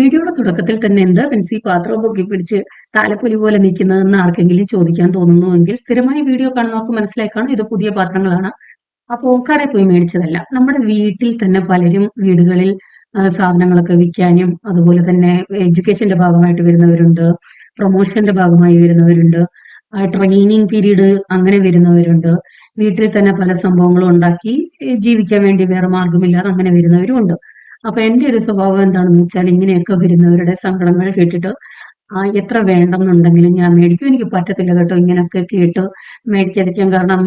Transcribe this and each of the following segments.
വീഡിയോയുടെ തുടക്കത്തിൽ തന്നെ എന്താ പെൻസി പാത്രം പൊക്കി പിടിച്ച് താലപ്പൊലി പോലെ നിൽക്കുന്നതെന്ന് ആർക്കെങ്കിലും ചോദിക്കാൻ തോന്നുന്നുവെങ്കിൽ സ്ഥിരമായി വീഡിയോ കാണുന്നവർക്ക് മനസ്സിലാക്കാണ് ഇത് പുതിയ പാത്രങ്ങളാണ്. അപ്പോ കടയിൽ പോയി മേടിച്ചതല്ല. നമ്മുടെ വീട്ടിൽ തന്നെ പലരും വീടുകളിൽ സാധനങ്ങളൊക്കെ വിൽക്കാനും അതുപോലെ തന്നെ എഡ്യൂക്കേഷന്റെ ഭാഗമായിട്ട് വരുന്നവരുണ്ട്, പ്രൊമോഷന്റെ ഭാഗമായി വരുന്നവരുണ്ട്, ട്രെയിനിങ് പീരീഡ് അങ്ങനെ വരുന്നവരുണ്ട്, വീട്ടിൽ തന്നെ പല സംഭവങ്ങളും ഉണ്ടാക്കി ജീവിക്കാൻ വേണ്ടി വേറെ മാർഗമില്ലാതെ അങ്ങനെ വരുന്നവരും ഉണ്ട്. അപ്പൊ എന്റെ ഒരു സ്വഭാവം എന്താണെന്ന് വെച്ചാൽ ഇങ്ങനെയൊക്കെ വരുന്നവരുടെ സങ്കടങ്ങൾ കേട്ടിട്ട് എത്ര വേണ്ടെന്നുണ്ടെങ്കിലും ഞാൻ മേടിക്കും. എനിക്ക് പറ്റത്തില്ല കേട്ടോ ഇങ്ങനെയൊക്കെ കേട്ട് മേടിക്കാതിരിക്കാൻ. കാരണം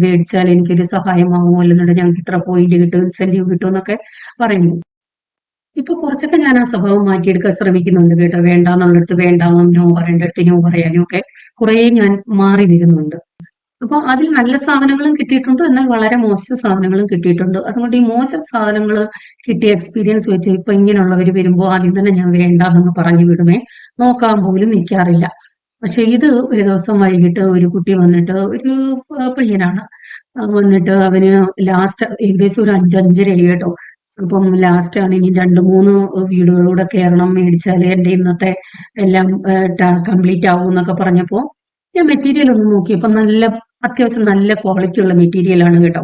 മേടിച്ചാൽ എനിക്കൊരു സഹായമാവും, അല്ലെന്നുണ്ടെങ്കിൽ ഞങ്ങൾക്ക് ഇത്ര പോയിന്റ് കിട്ടും, ഇൻസെന്റീവ് കിട്ടും എന്നൊക്കെ പറയുന്നു. ഇപ്പൊ കുറച്ചൊക്കെ ഞാൻ ആ സ്വഭാവം മാറ്റിയെടുക്കാൻ ശ്രമിക്കുന്നുണ്ട് കേട്ടോ. വേണ്ടാന്നുള്ളടത്ത് വേണ്ടാന്നും, നോ പറയേണ്ടടുത്ത് നോ പറയാനും ഒക്കെ കുറെ ഞാൻ മാറി വരുന്നുണ്ട്. അപ്പൊ അതിൽ നല്ല സാധനങ്ങളും കിട്ടിയിട്ടുണ്ട്, എന്നാൽ വളരെ മോശം സാധനങ്ങളും കിട്ടിയിട്ടുണ്ട്. അതുകൊണ്ട് ഈ മോശം സാധനങ്ങൾ കിട്ടിയ എക്സ്പീരിയൻസ് വെച്ച് ഇപ്പൊ ഇങ്ങനെയുള്ളവർ വരുമ്പോൾ ആദ്യം തന്നെ ഞാൻ വേണ്ടാന്നൊന്ന് പറഞ്ഞു വിടുമേ, നോക്കാൻ പോലും നിൽക്കാറില്ല. പക്ഷെ ഇത് ഒരു ദിവസം വൈകിട്ട് ഒരു കുട്ടി വന്നിട്ട്, ഒരു പയ്യനാണ് വന്നിട്ട്, അവന് ലാസ്റ്റ് ഏകദേശം ഒരു 5-5:30 കേട്ടോ. അപ്പം ലാസ്റ്റ് ആണ് ഇനി 2-3 വീടുകളൂടെ കയറണം, മേടിച്ചാല് എന്റെ ഇന്നത്തെ എല്ലാം കംപ്ലീറ്റ് ആവും എന്നൊക്കെ പറഞ്ഞപ്പോ ഞാൻ മെറ്റീരിയൽ ഒന്ന് നോക്കിയപ്പോ അത്യാവശ്യം നല്ല ക്വാളിറ്റി ഉള്ള മെറ്റീരിയൽ ആണ് കേട്ടോ.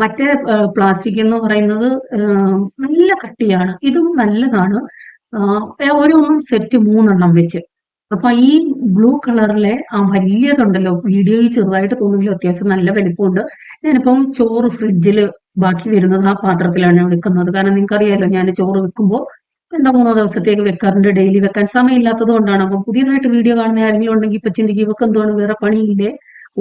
മറ്റേ പ്ലാസ്റ്റിക് എന്ന് പറയുന്നത് നല്ല കട്ടിയാണ്, ഇതും നല്ലതാണ്. ഓരോന്നും സെറ്റ് 3 വെച്ച്. അപ്പൊ ഈ ബ്ലൂ കളറിലെ ആ വലിയതുണ്ടല്ലോ, വീഡിയോയിൽ ചെറുതായിട്ട് തോന്നുമെങ്കിലും അത്യാവശ്യം നല്ല വലിപ്പമുണ്ട്. ഞാനിപ്പം ചോറ് ഫ്രിഡ്ജിൽ ബാക്കി വരുന്നത് ആ പാത്രത്തിലാണ് വെക്കുന്നത്. കാരണം നിങ്ങൾക്കറിയാലോ, ഞാൻ ചോറ് വെക്കുമ്പോൾ 2-3 ദിവസത്തേക്ക് വെക്കാറുണ്ട്. ഡെയിലി വെക്കാൻ സമയമില്ലാത്തത് കൊണ്ടാണ്. അപ്പൊ പുതിയതായിട്ട് വീഡിയോ കാണുന്ന ആരെങ്കിലും ഉണ്ടെങ്കിൽ ഇപ്പൊ ചിന്തിക്കും ഇവക്ക് എന്താണ് വേറെ പണിയില്ലേ,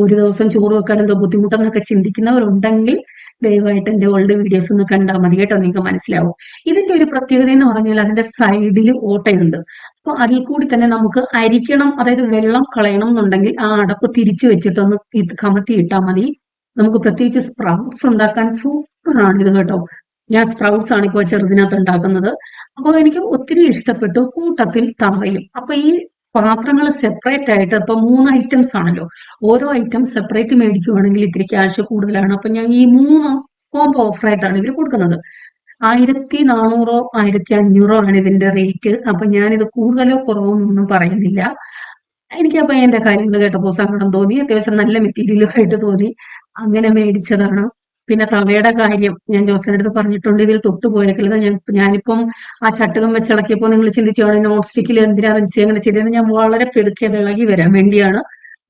ഒരു ദിവസം ചോറ് വെക്കാൻ എന്തോ ബുദ്ധിമുട്ടെന്നൊക്കെ ചിന്തിക്കുന്നവരുണ്ടെങ്കിൽ ദയവായിട്ട് എന്റെ ഓൾഡ് വീഡിയോസ് ഒന്ന് കണ്ടാൽ മതി കേട്ടോ, നിങ്ങൾക്ക് മനസ്സിലാവും. ഇതിന്റെ ഒരു പ്രത്യേകത എന്ന് പറഞ്ഞാൽ അതിന്റെ സൈഡിൽ ഓട്ടയുണ്ട്. അപ്പൊ അതിൽ കൂടി തന്നെ നമുക്ക് അരിക്കണം, അതായത് വെള്ളം കളയണം എന്നുണ്ടെങ്കിൽ ആ അടപ്പ് തിരിച്ചു വെച്ചിട്ടൊന്ന് കമത്തി ഇട്ടാൽ മതി. നമുക്ക് പ്രത്യേകിച്ച് സ്പ്രൗട്ട്സ് ഉണ്ടാക്കാൻ സൂപ്പറാണ് ഇത് കേട്ടോ. ഞാൻ സ്പ്രൗട്ട്സ് ആണ് ഇപ്പോൾ ചെറുതിനകത്ത് ഉണ്ടാക്കുന്നത്. അപ്പോൾ എനിക്ക് ഒത്തിരി ഇഷ്ടപ്പെട്ടു. കൂട്ടത്തിൽ തവയും. അപ്പൊ ഈ പാത്രങ്ങൾ സെപ്പറേറ്റ് ആയിട്ട് ഇപ്പൊ 3 ഐറ്റംസ് ആണല്ലോ. ഓരോ ഐറ്റം സെപ്പറേറ്റ് മേടിക്കുവാണെങ്കിൽ ഇത്തിരി ക്യാഷ് കൂടുതലാണ്. അപ്പൊ ഞാൻ ഈ 3 കോംബോ ഓഫറായിട്ടാണ് ഇവർ കൊടുക്കുന്നത്. 1400 1500 ആണ് ഇതിന്റെ റേറ്റ്. അപ്പൊ ഞാനിത് കൂടുതലോ കുറവോ ഒന്നും പറയുന്നില്ല. എനിക്ക് അപ്പൊ എന്റെ കാര്യങ്ങൾ കേട്ടപ്പോ സങ്കടം തോന്നി, അത്യാവശ്യം നല്ല മെറ്റീരിയലും ആയിട്ട് തോന്നി, അങ്ങനെ മേടിച്ചതാണ്. പിന്നെ തവയുടെ കാര്യം ഞാൻ ജോസിന്റെ അടുത്ത് പറഞ്ഞിട്ടുണ്ട്, ഇതിൽ തൊട്ടുപോയേക്കരുത്. ഞാനിപ്പം ആ ചട്ടുകം വെച്ചിളക്കിയപ്പോ നിങ്ങൾ ചിന്തിച്ചാണ് നോൺ സ്റ്റിക്കിൽ എന്തിനാ വെച്ച് അങ്ങനെ ചെയ്തത്. ഞാൻ വളരെ പെരുക്കി അത് ഇളകി വരാൻ വേണ്ടിയാണ്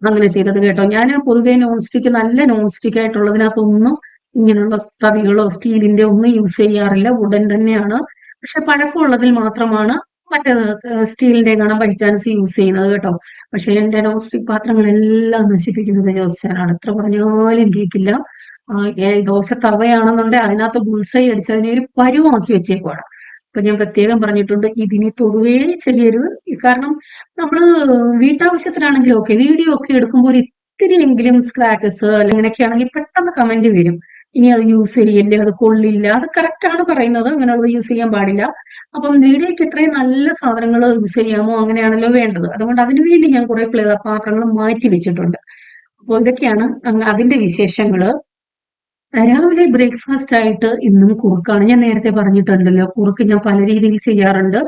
അങ്ങനെ ചെയ്തത് കേട്ടോ. ഞാൻ പൊതുവേ നോൺ സ്റ്റിക്ക്, നല്ല നോൺ സ്റ്റിക്ക് ആയിട്ടുള്ളതിനകത്തൊന്നും ഇങ്ങനെയുള്ള തവികളോ സ്റ്റീലിന്റെ ഒന്നും യൂസ് ചെയ്യാറില്ല. വുഡൻ തന്നെയാണ്. പക്ഷെ പഴക്കമുള്ളതിൽ മാത്രമാണ് മറ്റേ സ്റ്റീലിന്റെ കാണാൻ ബൈ ചാൻസ് യൂസ് ചെയ്യുന്നത് കേട്ടോ. പക്ഷെ എന്റെ നോൺ സ്റ്റിക് പാത്രങ്ങളെല്ലാം നശിപ്പിക്കുന്നത് ജോസാനാണ്. എത്ര പറഞ്ഞാലും കേൾക്കില്ല. ദോശ തവയാണെന്നുണ്ടെങ്കിൽ അതിനകത്ത് ബുൾസൈ അടിച്ചതിനെ ഒരു പരുവമാക്കി വെച്ചേക്കുവാണ്. അപ്പൊ ഞാൻ പ്രത്യേകം പറഞ്ഞിട്ടുണ്ട് ഇതിനെ തൊടുവേ ചെയ്യരുത്. കാരണം നമ്മള് വീട്ടാവശ്യത്തിനാണെങ്കിലും ഒക്കെ വീഡിയോ ഒക്കെ എടുക്കുമ്പോൾ ഒരു ഇത്തിരിയെങ്കിലും സ്ക്രാച്ചസ് അല്ലെങ്കിൽ ഇങ്ങനെയൊക്കെ ആണെങ്കിൽ പെട്ടെന്ന് കമന്റ് വരും, ഇനി അത് യൂസ് ചെയ്യല്ലേ, അത് കൊള്ളില്ല. അത് കറക്റ്റ് ആണ് പറയുന്നത്, അങ്ങനെയുള്ളത് യൂസ് ചെയ്യാൻ പാടില്ല. അപ്പം വീഡിയോക്ക് ഇത്രയും നല്ല സാധനങ്ങൾ യൂസ് ചെയ്യാമോ, അങ്ങനെയാണല്ലോ വേണ്ടത്. അതുകൊണ്ട് അതിനു വേണ്ടി ഞാൻ കുറെ പാത്രങ്ങൾ മാറ്റി വെച്ചിട്ടുണ്ട്. അപ്പോൾ ഇതൊക്കെയാണ് അതിന്റെ വിശേഷങ്ങള്. രാവിലെ ബ്രേക്ക്ഫാസ്റ്റ് ആയിട്ട് ഇന്നും കുറുക്കാണ്. ഞാൻ നേരത്തെ പറഞ്ഞിട്ടുണ്ടല്ലോ, കുറുക്ക് ഞാൻ പല രീതിയിൽ ചെയ്യാറുണ്ട്.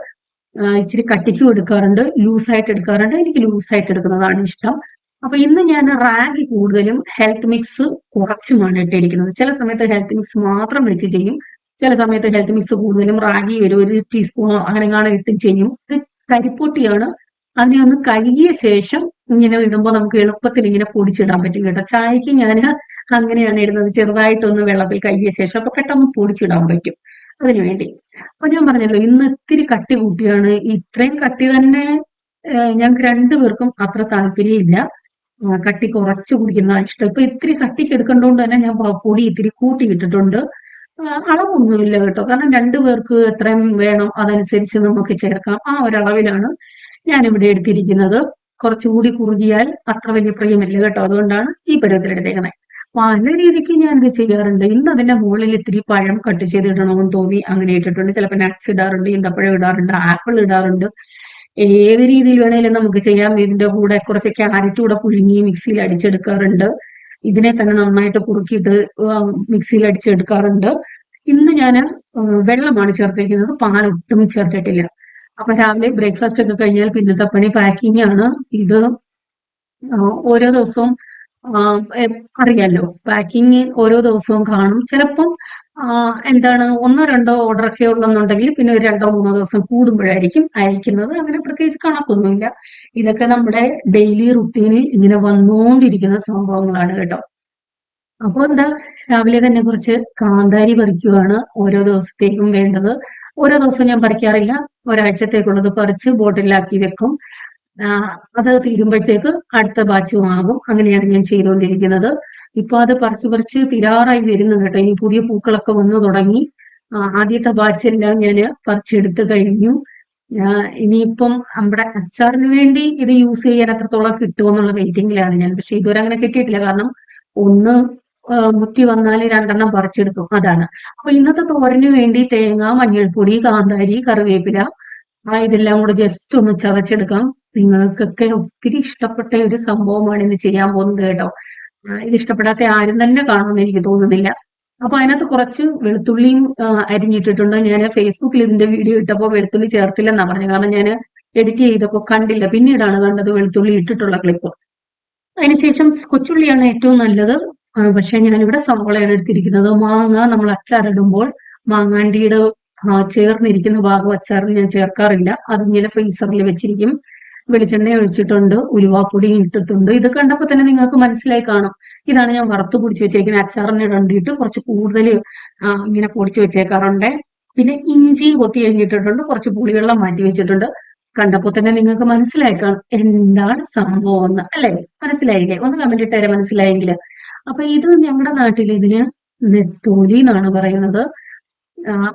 ഇച്ചിരി കട്ടിക്കും എടുക്കാറുണ്ട്, ലൂസായിട്ട് എടുക്കാറുണ്ട്. എനിക്ക് ലൂസായിട്ട് എടുക്കുന്നതാണ് ഇഷ്ടം. അപ്പൊ ഇന്ന് ഞാൻ റാഗി കൂടുതലും ഹെൽത്ത് മിക്സ് കുറച്ചുമാണ് ഇട്ടിരിക്കുന്നത്. ചില സമയത്ത് ഹെൽത്ത് മിക്സ് മാത്രം വെച്ച് ചെയ്യും, ചില സമയത്ത് ഹെൽത്ത് മിക്സ് കൂടുതലും റാഗി ഒരു ടീസ്പൂണോ അങ്ങനെ കാണാൻ ഇട്ടും ചെയ്യും. ഇത് കരിപ്പൊട്ടിയാണ്. അതിനെ ഒന്ന് കഴുകിയ ശേഷം ഇങ്ങനെ ഇടുമ്പോൾ നമുക്ക് എളുപ്പത്തിൽ ഇങ്ങനെ പൊടിച്ചിടാൻ പറ്റും കേട്ടോ. ചായക്ക് ഞാൻ അങ്ങനെയാണ് ഇടുന്നത്, ചെറുതായിട്ടൊന്ന് വെള്ളത്തിൽ കഴുകിയ ശേഷം. അപ്പൊ പെട്ടെന്ന് പൊടിച്ചിടാൻ പറ്റും അതിനുവേണ്ടി. അപ്പൊ ഞാൻ പറഞ്ഞല്ലോ ഇന്ന് ഇത്തിരി കട്ടി കൂട്ടിയാണ്. ഇത്രയും കട്ടി തന്നെ ഞങ്ങൾക്ക് 2 പേർക്കും അത്ര താല്പര്യമില്ല. കട്ടി കുറച്ച് കുടിക്കുന്ന ഇഷ്ടം. ഇപ്പൊ ഇത്തിരി കട്ടിക്ക് എടുക്കേണ്ടതുകൊണ്ട് തന്നെ ഞാൻ പൊടി ഇത്തിരി കൂട്ടിയിട്ടിട്ടുണ്ട്. അളവൊന്നുമില്ല കേട്ടോ, കാരണം 2 പേർക്ക് എത്രയും വേണം അതനുസരിച്ച് നമുക്ക് ചേർക്കാം. ആ ഒരളവിലാണ് ഞാനിവിടെ എടുത്തിരിക്കുന്നത്. കുറച്ചുകൂടി കുറുകിയാൽ അത്ര വലിയ പ്രിയമല്ല കേട്ടോ, അതുകൊണ്ടാണ് ഈ പരുവത്തിൽ എടുത്തേക്കുന്നത്. പല രീതിക്ക് ഞാൻ ഇത് ചെയ്യാറുണ്ട്. ഇന്ന് അതിന്റെ മുകളിൽ ഇത്തിരി പഴം കട്ട് ചെയ്തിടണമെന്ന് തോന്നി, അങ്ങനെ ഇട്ടിട്ടുണ്ട്. ചിലപ്പോൾ നട്ട്സ് ഇടാറുണ്ട്, ഈന്തപ്പഴം ഇടാറുണ്ട്, ആപ്പിൾ ഇടാറുണ്ട്. ഏത് രീതിയിൽ വേണേലും നമുക്ക് ചെയ്യാം. ഇതിന്റെ കൂടെ കുറച്ച് ക്യാരറ്റ് കൂടെ പുഴുങ്ങി മിക്സിയിൽ അടിച്ചെടുക്കാറുണ്ട്. ഇതിനെ തന്നെ നന്നായിട്ട് കുറുക്കിയിട്ട് മിക്സിയിൽ അടിച്ചെടുക്കാറുണ്ട്. ഇന്ന് ഞാൻ വെള്ളമാണ് ചേർത്തിരിക്കുന്നത്, പാൽ ഒട്ടും ചേർത്തിട്ടില്ല. അപ്പൊ രാവിലെ ബ്രേക്ക്ഫാസ്റ്റ് ഒക്കെ കഴിഞ്ഞാൽ പിന്നത്തെ പണി പാക്കിംഗ് ആണ്. ഇത് ഓരോ ദിവസവും അറിയാലോ, പാക്കിങ് ഓരോ ദിവസവും കാണും. ചിലപ്പം എന്താണ് ഒന്നോ രണ്ടോ ഓർഡർ ഒക്കെ ഉള്ളെന്നുണ്ടെങ്കിൽ പിന്നെ ഒരു 2-3 ദിവസം കൂടുമ്പോഴായിരിക്കും അയക്കുന്നത്. അങ്ങനെ പ്രത്യേകിച്ച് കണക്കൊന്നുമില്ല. ഇതൊക്കെ നമ്മുടെ ഡെയിലി റുട്ടീനിൽ ഇങ്ങനെ വന്നുകൊണ്ടിരിക്കുന്ന സംഭവങ്ങളാണ് കേട്ടോ. അപ്പൊ എന്താ, രാവിലെ തന്നെ കുറച്ച് കാന്താരി പറിക്കുവാണ് ഓരോ ദിവസത്തേക്കും വേണ്ടത്. ഓരോ ദിവസവും ഞാൻ പറിക്കാറില്ല, ഒരാഴ്ചത്തേക്കുള്ളത് പറിച്ച് ബോട്ടിലാക്കി വെക്കും. അത് തീരുമ്പോഴത്തേക്ക് അടുത്ത ബാച്ചും ആകും. അങ്ങനെയാണ് ഞാൻ ചെയ്തുകൊണ്ടിരിക്കുന്നത്. ഇപ്പൊ അത് പറിച്ച് പറിച്ച് തീരാറായി വരുന്നു കേട്ടോ. ഇനി പുതിയ പൂക്കളൊക്കെ വന്നു തുടങ്ങി. ആദ്യത്തെ ബാച്ചെല്ലാം ഞാൻ പറിച്ചെടുത്ത് കഴിഞ്ഞു. ഇനിയിപ്പം നമ്മുടെ അച്ചാറിന് വേണ്ടി ഇത് യൂസ് ചെയ്യാൻ എത്രത്തോളം കിട്ടുമെന്നുള്ള വെയിറ്റിംഗിലാണ് ഞാൻ. പക്ഷെ ഇതുവരെ അങ്ങനെ കിട്ടിയിട്ടില്ല. കാരണം ഒന്ന് മുറ്റി വന്നാൽ 2 പറിച്ചെടുക്കും, അതാണ്. അപ്പൊ ഇന്നത്തെ തോരന് വേണ്ടി തേങ്ങ, മഞ്ഞൾപ്പൊടി, കാന്താരി, കറിവേപ്പില ഇതെല്ലാം കൂടെ ജസ്റ്റ് ഒന്ന് ചതച്ചെടുക്കാം. നിങ്ങൾക്കൊക്കെ ഒത്തിരി ഇഷ്ടപ്പെട്ട ഒരു സംഭവമാണ് ഇന്ന് ചെയ്യാൻ പോകുന്നത് കേട്ടോ. ഇത് ഇഷ്ടപ്പെടാത്ത ആരും തന്നെ കാണുമെന്ന് എനിക്ക് തോന്നുന്നില്ല. അപ്പൊ അതിനകത്ത് കുറച്ച് വെളുത്തുള്ളിയും അരിഞ്ഞിട്ടിട്ടുണ്ട്. ഞാൻ ഫേസ്ബുക്കിൽ ഇതിന്റെ വീഡിയോ ഇട്ടപ്പോൾ വെളുത്തുള്ളി ചേർത്തില്ലെന്നാ പറഞ്ഞു. കാരണം ഞാൻ എഡിറ്റ് ചെയ്തപ്പോ കണ്ടില്ല, പിന്നീടാണ് കണ്ടത് വെളുത്തുള്ളി ഇട്ടിട്ടുള്ള ക്ലിപ്പ്. അതിനുശേഷം കൊച്ചുള്ളിയാണ് ഏറ്റവും നല്ലത്. പക്ഷെ ഞാനിവിടെ സവോളയാണ് എടുത്തിരിക്കുന്നത്. മാങ്ങ നമ്മൾ അച്ചാറിടുമ്പോൾ മാങ്ങാണ്ടിയുടെ ചേർന്നിരിക്കുന്ന ഭാഗം അച്ചാറിൽ ഞാൻ ചേർക്കാറില്ല. അതിങ്ങനെ ഫ്രീസറിൽ വെച്ചിരിക്കും. വെളിച്ചെണ്ണ ഒഴിച്ചിട്ടുണ്ട്, ഉലുവാപ്പൊടി ഇട്ടിട്ടുണ്ട്. ഇത് കണ്ടപ്പോൾ തന്നെ നിങ്ങൾക്ക് മനസ്സിലായി കാണും. ഇതാണ് ഞാൻ വറുത്ത് പൊടിച്ച് വെച്ചേക്കുന്നത്. അച്ചാറിന് വേണ്ടിയിട്ട് കുറച്ച് കൂടുതൽ ഇങ്ങനെ പൊടിച്ച് വെച്ചേക്കാറുണ്ട്. പിന്നെ ഇഞ്ചി കൊത്തി അരിഞ്ഞിട്ടിട്ടുണ്ട്, കുറച്ച് പുളിവെള്ളം മാറ്റി വെച്ചിട്ടുണ്ട്. കണ്ടപ്പോൾ തന്നെ നിങ്ങൾക്ക് മനസ്സിലായി കാണും എന്താണ് സംഭവം എന്ന്, അല്ലെ? മനസ്സിലായില്ലേ? ഒന്ന് കമന്റ് ഇട്ടേരെ മനസ്സിലായെങ്കിൽ. അപ്പൊ ഇത് ഞങ്ങളുടെ നാട്ടിൽ ഇതിന് നെത്തോലി എന്നാണ് പറയുന്നത്.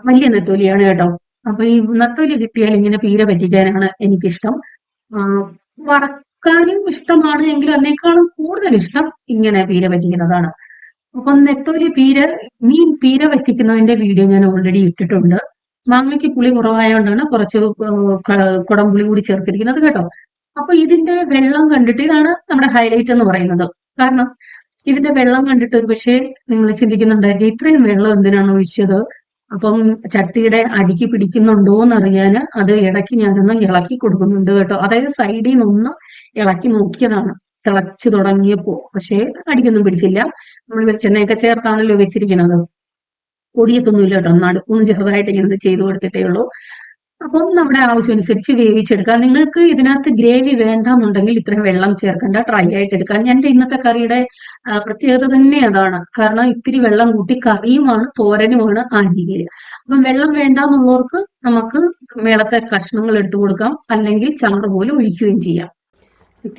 വലിയ നെത്തോലിയാണ് കേട്ടോ. അപ്പൊ ഈ നെത്തോലി കിട്ടിയാൽ ഇങ്ങനെ പീര പറ്റിക്കാനാണ് എനിക്കിഷ്ടം. വറക്കാനും ഇഷ്ടമാണ്, എങ്കിൽ അതിനേക്കാളും കൂടുതൽ ഇഷ്ടം ഇങ്ങനെ പീര പറ്റിക്കുന്നതാണ്. അപ്പൊ നെത്തോലി മീൻ പീര വറ്റിക്കുന്നതിന്റെ വീഡിയോ ഞാൻ ഓൾറെഡി ഇട്ടിട്ടുണ്ട്. മാങ്ങയ്ക്ക് പുളി കുറവായതുകൊണ്ടാണ് കുറച്ച് കുടംപുളി കൂടി ചേർത്തിരിക്കുന്നത് കേട്ടോ. അപ്പൊ ഇതിന്റെ വെള്ളം കണ്ടിട്ട്, ഇതാണ് നമ്മുടെ ഹൈലൈറ്റ് എന്ന് പറയുന്നത്. കാരണം ഇതിന്റെ വെള്ളം കണ്ടിട്ട് ഒരു പക്ഷേ നിങ്ങൾ ചിന്തിക്കുന്നുണ്ടായിരിക്കും, ഇത്രയും വെള്ളം എന്തിനാണ് ഒഴിച്ചത്? അപ്പം ചട്ടിയുടെ അടിക്ക് പിടിക്കുന്നുണ്ടോ എന്നറിയാന് അത് ഇടയ്ക്ക് ഞാനൊന്ന് ഇളക്കി കൊടുക്കുന്നുണ്ട് കേട്ടോ. അതായത് സൈഡിൽ നിന്നൊന്ന് ഇളക്കി നോക്കിയതാണ് തിളച്ചു തുടങ്ങിയപ്പോ. പക്ഷേ അടിക്കൊന്നും പിടിച്ചില്ല. നമ്മൾ വെളിച്ചെണ്ണയൊക്കെ ചേർത്താണല്ലോ വെച്ചിരിക്കുന്നത്. പൊടിയത്തൊന്നുമില്ല കേട്ടോ. നടുക്കൊന്ന് ചെറുതായിട്ട് ഇങ്ങനെ ചെയ്തു കൊടുത്തിട്ടേ ഉള്ളൂ. അപ്പം നമ്മുടെ ആവശ്യമനുസരിച്ച് വേവിച്ചെടുക്കാം. നിങ്ങൾക്ക് ഇതിനകത്ത് ഗ്രേവി വേണ്ടാന്നുണ്ടെങ്കിൽ ഇത്രയും വെള്ളം ചേർക്കേണ്ട, ഡ്രൈ ആയിട്ട് എടുക്കാം. എന്റെ ഇന്നത്തെ കറിയുടെ പ്രത്യേകത തന്നെ അതാണ്. കാരണം ഇത്തിരി വെള്ളം കൂട്ടി കറിയുമാണ് തോരനുമാണ് ആ രീതിയിൽ. അപ്പം വെള്ളം വേണ്ടാന്നുള്ളവർക്ക് നമുക്ക് മേളത്തെ കഷ്ണങ്ങൾ എടുത്തു കൊടുക്കാം, അല്ലെങ്കിൽ ചാറ് പോലും ഒഴിക്കുകയും ചെയ്യാം.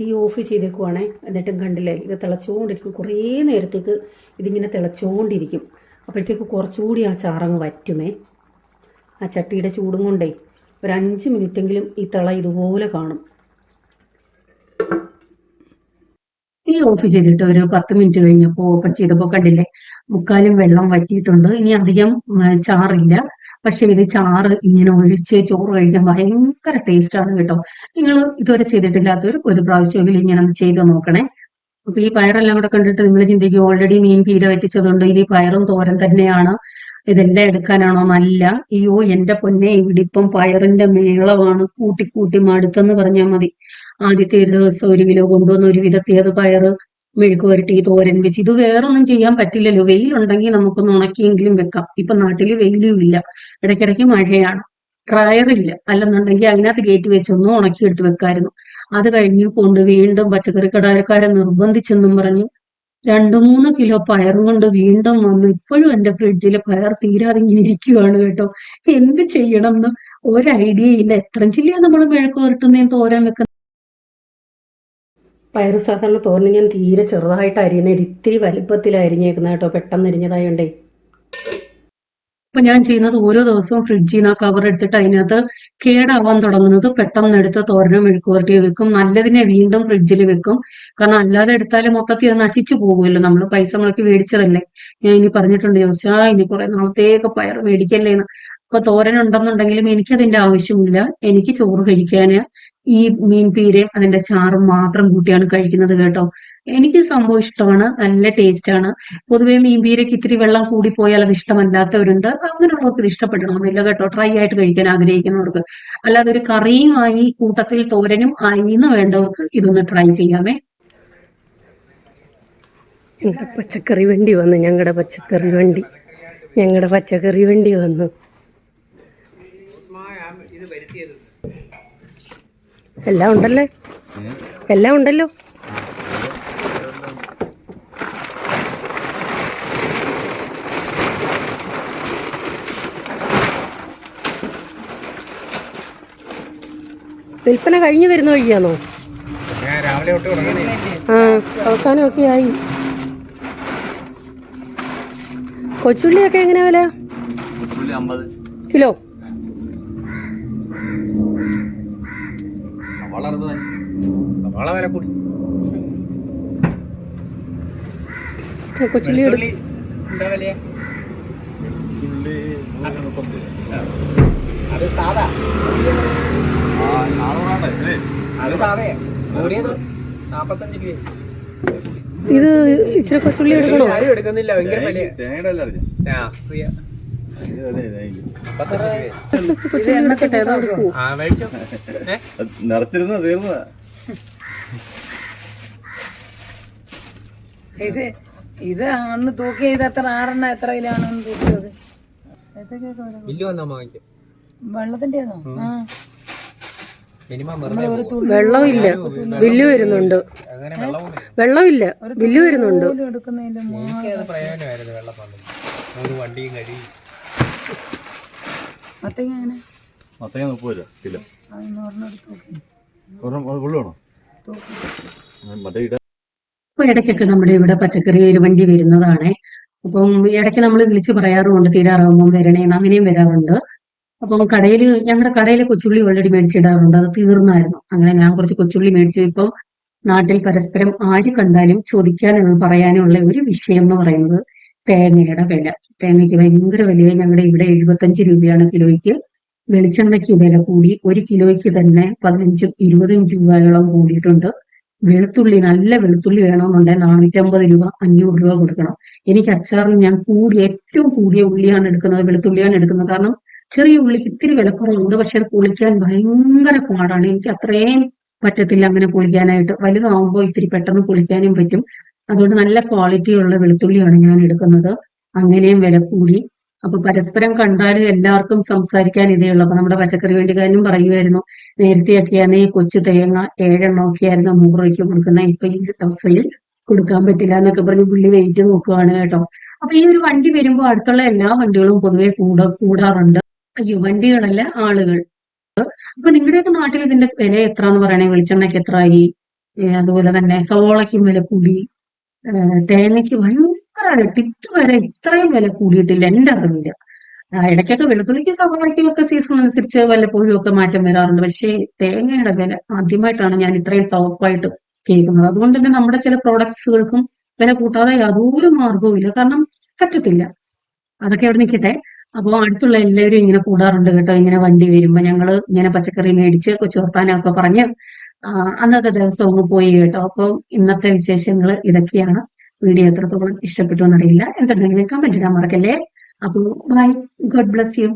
തീ ഓഫ് ചെയ്തേക്കുവാണേ. എന്നിട്ടും കണ്ടില്ലേ, ഇത് തിളച്ചുകൊണ്ടിരിക്കും. കുറേ നേരത്തേക്ക് ഇതിങ്ങനെ തിളച്ചുകൊണ്ടിരിക്കും. അപ്പോഴത്തേക്ക് കുറച്ചുകൂടി ആ ചാറങ്ങ് വറ്റുമേ. ആ ചട്ടിയുടെ ചൂടും കൊണ്ടേ ഒരു 5 മിനിറ്റെങ്കിലും ഈ തിള ഇതുപോലെ കാണും. ഈ ഓഫ് ചെയ്തിട്ട് ഒരു 10 മിനിറ്റ് കഴിഞ്ഞപ്പോൾ ഓപ്പൺ ചെയ്തപ്പോൾ കണ്ടില്ലേ, മുക്കാലും വെള്ളം വറ്റിയിട്ടുണ്ട്. ഇനി അധികം ചാറില്ല. പക്ഷെ ഇത് ചാറ് ഇങ്ങനെ ഒഴിച്ച് ചോറ് കഴിക്കാൻ ഭയങ്കര ടേസ്റ്റ് ആണ് കേട്ടോ. നിങ്ങൾ ഇതുവരെ ചെയ്തിട്ടില്ലാത്തവർ ഒരു പ്രാവശ്യമെങ്കിലും ഇങ്ങനെ ചെയ്ത് നോക്കണേ. അപ്പൊ ഈ പയറെല്ലാം കൂടെ കണ്ടിട്ട് നിങ്ങൾ ചിന്തിക്കും, ഓൾറെഡി മീൻ പീര വറ്റിച്ചതുകൊണ്ട് ഇനി പയറും തോരൻ തന്നെയാണ്, ഇതെല്ലാം എടുക്കാനാണോ? നല്ല, അയ്യോ എന്റെ പൊന്നെ, ഇവിടെ ഇപ്പം പയറിന്റെ മേളമാണ്. കൂട്ടി കൂട്ടി മടുത്തെന്ന് പറഞ്ഞാൽ മതി. ആദ്യത്തെ ഒരു ദിവസം 1 കിലോ കൊണ്ടുവന്ന് ഒരു വിധത്തിയത് പയറ് മെഴുക്ക് പുരട്ടി തോരൻ വെച്ച്. ഇത് വേറൊന്നും ചെയ്യാൻ പറ്റില്ലല്ലോ. വെയിലുണ്ടെങ്കിൽ നമുക്കൊന്ന് ഉണക്കിയെങ്കിലും വെക്കാം. ഇപ്പൊ നാട്ടില് വെയിലും ഇല്ല, ഇടയ്ക്കിടയ്ക്ക് മഴയാണ്. ഡ്രയറില്ല, അല്ലെന്നുണ്ടെങ്കിൽ അതിനകത്ത് കയറ്റി വെച്ചൊന്നും ഉണക്കിയെടുത്ത് വെക്കായിരുന്നു. അത് കഴിഞ്ഞ് കൊണ്ട് വീണ്ടും പച്ചക്കറി കടക്കാരെ നിർബന്ധിച്ചെന്നും പറഞ്ഞു 2-3 കിലോ പയറും കൊണ്ട് വീണ്ടും വന്നു. ഇപ്പോഴും എന്റെ ഫ്രിഡ്ജിൽ പയർ തീരാതെ ഇങ്ങനെ ഇരിക്കുവാണ് കേട്ടോ. എന്ത് ചെയ്യണം എന്ന് ഒരു ഐഡിയ ഇല്ല. എത്ര ചില്ലിയാണ് നമ്മൾ മെഴുക്ക് പുരട്ടുന്നതും തോരൻ വെക്കുന്നത്. പയർ സാധാരണ തോരന് ഞാൻ തീരെ ചെറുതായിട്ട് അരിയുന്നത്, ഇത്തിരി വലിപ്പത്തിൽ അരിഞ്ഞേക്കുന്ന കേട്ടോ, പെട്ടെന്ന് അരിഞ്ഞതായോണ്ടേ. അപ്പൊ ഞാൻ ചെയ്യുന്നത് ഓരോ ദിവസവും ഫ്രിഡ്ജിൽ നിന്ന് കവർ എടുത്തിട്ട് അതിനകത്ത് കേടാവാൻ തുടങ്ങുന്നത് പെട്ടെന്ന് എടുത്ത് തോരനും മെഴുക്ക് പുരട്ടിയോ വെക്കും. നല്ലതിനെ വീണ്ടും ഫ്രിഡ്ജിൽ വെക്കും. കാരണം അല്ലാതെ എടുത്താൽ മൊത്തത്തിൽ നശിച്ചു പോകുമല്ലോ. നമ്മൾ പൈസ മുടക്കി മേടിച്ചതല്ലേ. ഞാൻ ഇനി പറഞ്ഞിട്ടുണ്ട് ചോദിച്ചാ ഇനി കുറെ നാളത്തേക്ക് പയർ മേടിക്കല്ലേന്ന്. അപ്പൊ തോരൻ ഉണ്ടെന്നുണ്ടെങ്കിലും എനിക്കതിന്റെ ആവശ്യമില്ല. എനിക്ക് ചോറ് കഴിക്കാന് ഈ മീൻ പീരയും അതിന്റെ ചാറും മാത്രം കൂട്ടിയാണ് കഴിക്കുന്നത് കേട്ടോ. എനിക്ക് സംഭവം ഇഷ്ടമാണ്, നല്ല ടേസ്റ്റ് ആണ്. പൊതുവെ മീൻപീരയ്ക്ക് ഇത്തിരി വെള്ളം കൂടി പോയാൽ അത് ഇഷ്ടമല്ലാത്തവരുണ്ട്. അങ്ങനെയുള്ളവർക്ക് ഇത് ഇഷ്ടപ്പെടണമെന്നില്ല കേട്ടോ. ട്രൈ ആയിട്ട് കഴിക്കാൻ ആഗ്രഹിക്കുന്നവർക്ക്. അല്ലാതെ ഒരു കറിയും ആയി കൂട്ടത്തിൽ തോരനും ആയി എന്ന് വേണ്ടവർക്ക് ഇതൊന്ന് ട്രൈ ചെയ്യാമേ. പച്ചക്കറി വണ്ടി വന്നു. ഞങ്ങളുടെ പച്ചക്കറി വണ്ടി വന്നു. എല്ലാം ഉണ്ടല്ലോ. വിൽപ്പന കഴിഞ്ഞു വരുന്ന വഴിയാണോ? അവസാനമൊക്കെ ആയി. കൊച്ചുള്ളിയൊക്കെ എങ്ങനെയാ വില? കിലോ? കൊച്ചുള്ളി ഇത് ഇച്ചിരി കൊച്ചുള്ളി എടുക്കണോ? നിറച്ചിരുന്ന തീർന്നതാ. ഇത് അന്ന് തൂക്കി ചെയ്ത് എത്ര 6 എത്ര കിലാണെന്ന് തൂക്കിയത്? വെള്ളത്തിന്റെ വെള്ളമില്ല, ബില്ല് വരുന്നുണ്ട്. വെള്ളമില്ല, ബില്ല് വരുന്നുണ്ട്. മത്തങ്ങ 30 രൂപ കിലോ. അപ്പൊ ഇടയ്ക്കൊക്കെ നമ്മുടെ ഇവിടെ പച്ചക്കറി ഒരു വണ്ടി വരുന്നതാണ്. അപ്പം ഇടയ്ക്ക് നമ്മൾ വിളിച്ച് പറയാറുമുണ്ട് തീരാറാവുമ്പം വരണേന്ന്. അങ്ങനെയും വരാറുണ്ട്. അപ്പം ഞങ്ങളുടെ കടയിൽ കൊച്ചുള്ളി ഓൾറെഡി മേടിച്ചിടാറുണ്ട്. അത് തീർന്നായിരുന്നു. അങ്ങനെ ഞാൻ കുറച്ച് കൊച്ചുള്ളി മേടിച്ചു. ഇപ്പം നാട്ടിൽ പരസ്പരം ആര് കണ്ടാലും ചോദിക്കാനും പറയാനും ഉള്ള ഒരു വിഷയം എന്ന് പറയുന്നത് തേങ്ങയുടെ വില. തേങ്ങയ്ക്ക് ഭയങ്കര വിലയായി. ഞങ്ങളുടെ ഇവിടെ 75 രൂപയാണ് കിലോയ്ക്ക്. വെളിച്ചെണ്ണയ്ക്ക് വില കൂടി. 1 കിലോയ്ക്ക് തന്നെ 15-20 രൂപയോളം കൂടിയിട്ടുണ്ട്. വെളുത്തുള്ളി, നല്ല വെളുത്തുള്ളി വേണമെന്നുണ്ടെങ്കിൽ 450 രൂപ 500 രൂപ കൊടുക്കണം. എനിക്ക് അച്ചാറിന് ഞാൻ ഏറ്റവും കൂടിയ ഉള്ളിയാണ് എടുക്കുന്നത്, വെളുത്തുള്ളിയാണ് എടുക്കുന്നത്. കാരണം ചെറിയ ഉള്ളിക്ക് ഇത്തിരി വിലക്കുറവുണ്ട്. പക്ഷെ അത് പൊളിക്കാൻ ഭയങ്കര പാടാണ്. എനിക്ക് അത്രയും പറ്റത്തില്ല അങ്ങനെ പൊളിക്കാനായിട്ട്. വലുതാവുമ്പോൾ ഇത്തിരി പെട്ടെന്ന് പൊളിക്കാനും പറ്റും. അതുകൊണ്ട് നല്ല ക്വാളിറ്റിയുള്ള വെളുത്തുള്ളിയാണ് ഞാൻ എടുക്കുന്നത്. അങ്ങനെയും വില കൂടി. അപ്പൊ പരസ്പരം കണ്ടാലും എല്ലാവർക്കും സംസാരിക്കാൻ ഇതേ ഉള്ളൂ. അപ്പൊ നമ്മുടെ പച്ചക്കറി വേണ്ടിക്കാരനും പറയുമായിരുന്നു, നേരത്തെയൊക്കെയാണ് കൊച്ചു തേങ്ങ 7 എണ്ണമൊക്കെ ആയിരുന്നു 100 രൂപയ്ക്ക് കൊടുക്കുന്നത്. ഇപ്പൊ ഈ അവസ്ഥയിൽ കൊടുക്കാൻ പറ്റില്ല എന്നൊക്കെ പറഞ്ഞ് പുള്ളി വെയിറ്റ് നോക്കുവാണ് കേട്ടോ. അപ്പൊ ഈ ഒരു വണ്ടി വരുമ്പോൾ അടുത്തുള്ള എല്ലാ വണ്ടികളും പൊതുവെ കൂടാറുണ്ട്. അയ്യോ, വണ്ടികളല്ല, ആളുകൾ. അപ്പൊ നിങ്ങളുടെയൊക്കെ നാട്ടിൽ ഇതിന്റെ വില എത്ര എന്ന് പറയണേ? വെളിച്ചെണ്ണയ്ക്ക് എത്രയായി? അതുപോലെ തന്നെ സവോളയ്ക്കും വില കൂടി. തേങ്ങയ്ക്ക് ഭയങ്കരമായിട്ട് ഇതുവരെ ഇത്രയും വില കൂടിയിട്ടില്ല എന്റെ അറിവില്ല. ഇടയ്ക്കൊക്കെ വെളുത്തുള്ളിക്ക് സവോളയ്ക്കും ഒക്കെ സീസൺ അനുസരിച്ച് വല്ലപ്പോഴും ഒക്കെ മാറ്റം വരാറുണ്ട്. പക്ഷേ തേങ്ങയുടെ വില ആദ്യമായിട്ടാണ് ഞാൻ ഇത്രയും ടോപ്പായിട്ട് കേൾക്കുന്നത്. അതുകൊണ്ട് തന്നെ നമ്മുടെ ചില പ്രോഡക്ട്സുകൾക്കും വില കൂട്ടാതെ യാതൊരു മാർഗവും ഇല്ല. കാരണം പറ്റത്തില്ല. അതൊക്കെ അവിടെ നിൽക്കട്ടെ. അപ്പോൾ അടുത്തുള്ള എല്ലാവരും ഇങ്ങനെ കൂടാറുണ്ട് കേട്ടോ. ഇങ്ങനെ വണ്ടി വരുമ്പോ ഞങ്ങള് ഇങ്ങനെ പച്ചക്കറി മേടിച്ച് കൊച്ചുവർത്താനൊക്കെ പറഞ്ഞ് അന്നത്തെ ദിവസം ഒന്ന് പോയി കേട്ടോ. അപ്പോൾ ഇന്നത്തെ വിശേഷങ്ങൾ ഇതൊക്കെയാണ്. വീഡിയോ എത്രത്തോളം ഇഷ്ടപ്പെട്ടു എന്നറിയില്ല. എന്തുണ്ടെങ്കിലും കമന്റ് ഇടാൻ മറക്കല്ലേ. അപ്പോൾ ബൈ, ഗോഡ് ബ്ലസ് യു.